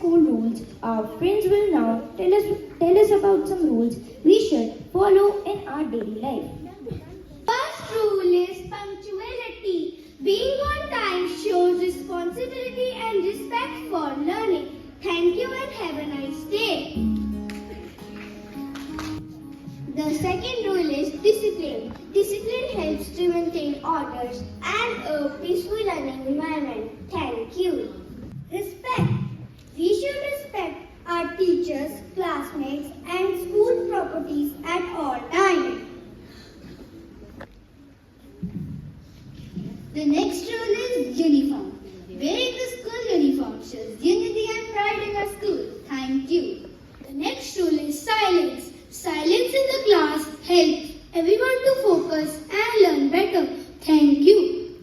school rules, our friends will now tell us about some rules we should follow in our daily life. First rule is punctuality. Being on time shows responsibility and respect for learning. Thank you and have a nice day. The second rule is discipline. Discipline helps to maintain orders and a peaceful learning environment. Thank you. Respect. We should respect our teachers, classmates, and school properties at all times. The next rule is uniform. Wearing the school uniform shows unity and pride in our school. Thank you. The next rule is silence. Silence in the class helps everyone to focus and learn better. Thank you.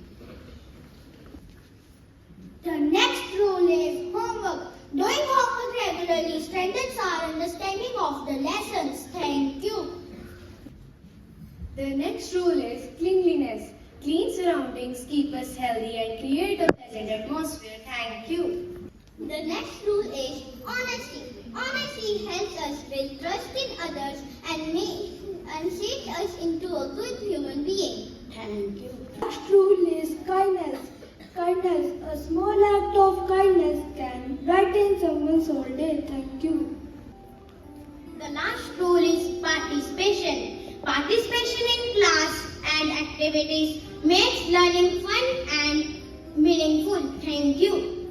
The next rule is homework. Doing homework regularly strengthens our understanding of the lessons. Thank you. The next rule is cleanliness. Clean surroundings keep us healthy and create a pleasant atmosphere. Thank you. The next rule is honesty. Honesty helps us build trust in others and shapes us into a good human being. Thank you. Next rule is kindness. Kindness, a small act of kindness can brighten someone's whole day. Thank you. The last rule is participation. Participation in class and activities makes learning fun and meaningful. Thank you.